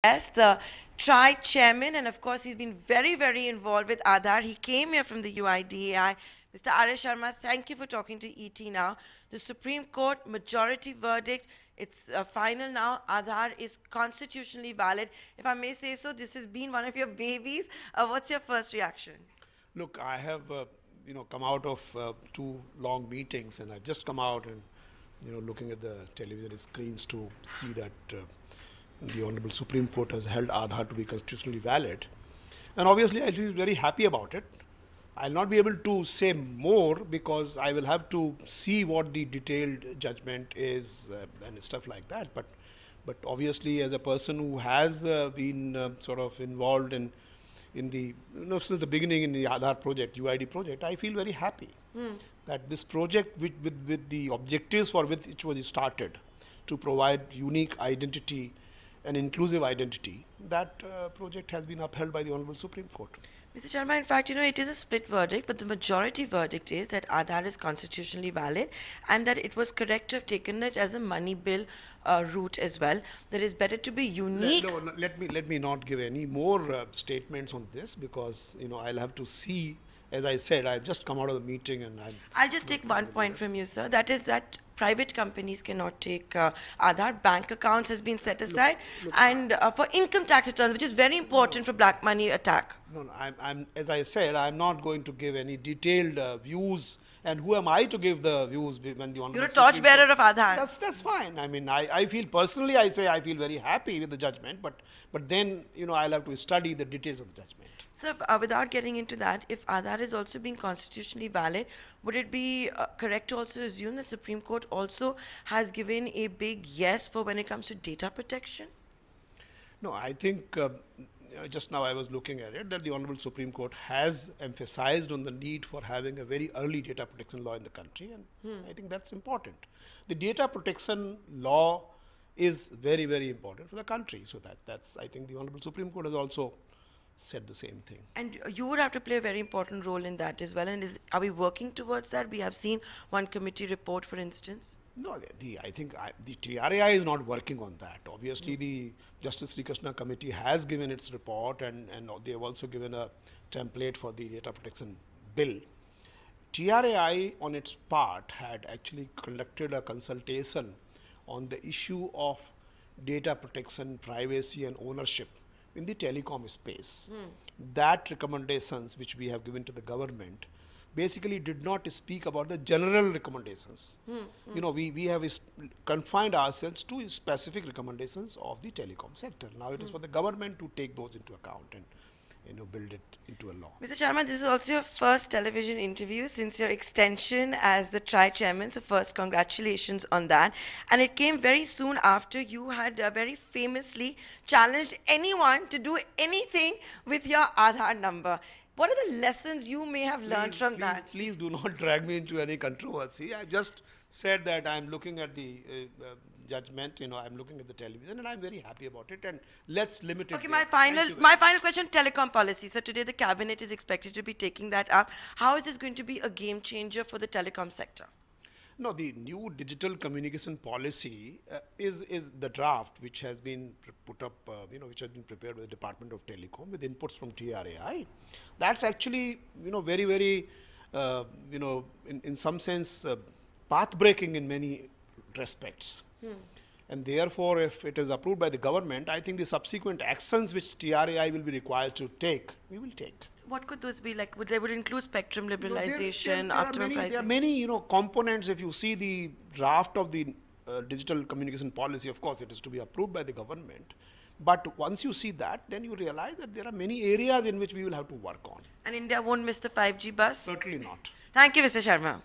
Yes, the TRAI chairman, and of course, he's been very, very involved with Aadhaar. He came here from the UIDAI. Mr. RS Sharma, thank you for talking to ET now. The Supreme Court majority verdict, it's final now. Aadhaar is constitutionally valid. If I may say so, this has been one of your babies. What's your first reaction? Look, I have come out of two long meetings, and I just come out and looking at the television screens to see that the Honorable Supreme Court has held Aadhaar to be constitutionally valid, and obviously I feel very happy about it. I'll not be able to say more because I will have to see what the detailed judgment is and stuff like that. But obviously, as a person who has been sort of involved in the since the beginning in the Aadhaar project, UID project, I feel very happy that this project, with the objectives for which it was started, to provide unique identity and inclusive identity, that project has been upheld by the Honorable Supreme Court. Mr. Sharma, in fact, it is a split verdict, but the majority verdict is that Aadhaar is constitutionally valid and that it was correct to have taken it as a money bill route as well. That is better to be unique. No, let me not give any more statements on this because I'll have to see. As I said, I've just come out of the meeting and I'll just take one point from you, sir. That is that private companies cannot take Aadhaar. Bank accounts has been set aside, and for income tax returns, which is very important for black money attack. No, as I said, I'm not going to give any detailed views. And who am I to give the views when the Honorable You're a torchbearer of Aadhaar. That's fine. I mean, I feel personally, I feel very happy with the judgment, but then I'll have to study the details of the judgment. So, without getting into that, if Aadhaar is also being constitutionally valid, would it be correct to also assume that Supreme Court also has given a big yes for when it comes to data protection? No, I think just now I was looking at it that the Honorable Supreme Court has emphasized on the need for having a very early data protection law in the country, and I think that's important. The data protection law is very, very important for the country. So that's I think the Honorable Supreme Court has also said the same thing. And you would have to play a very important role in that as well. And are we working towards that? We have seen one committee report, for instance. No, I think the TRAI is not working on that. Obviously, the Justice Sri Krishna committee has given its report, and they have also given a template for the data protection bill. TRAI, on its part, had actually conducted a consultation on the issue of data protection, privacy, and ownership in the telecom space. That recommendations which we have given to the government basically did not speak about the general recommendations. We have confined ourselves to specific recommendations of the telecom sector. Now it is for the government to take those into account and build it into a law. Mr. Sharma, this is also your first television interview since your extension as the TRAI chairman. So first, congratulations on that. And it came very soon after you had very famously challenged anyone to do anything with your Aadhaar number. What are the lessons you may have learned from that? Please do not drag me into any controversy. I just said that I'm looking at the judgment, I'm looking at the television, and I'm very happy about it. And let's limit it. Okay, my final question: telecom policy. So today the cabinet is expected to be taking that up. How is this going to be a game changer for the telecom sector? No, the new digital communication policy is the draft which has been put up, which has been prepared by the Department of Telecom with inputs from TRAI. That's actually, very, very, in some sense, path-breaking in many respects. And therefore, if it is approved by the government, I think the subsequent actions which TRAI will be required to take, we will take. What could those be like? They would include spectrum liberalization, optimum pricing? There are many, components. If you see the draft of the digital communication policy, of course, it is to be approved by the government. But once you see that, then you realize that there are many areas in which we will have to work on. And India won't miss the 5G bus? Certainly not. Thank you, Mr. Sharma.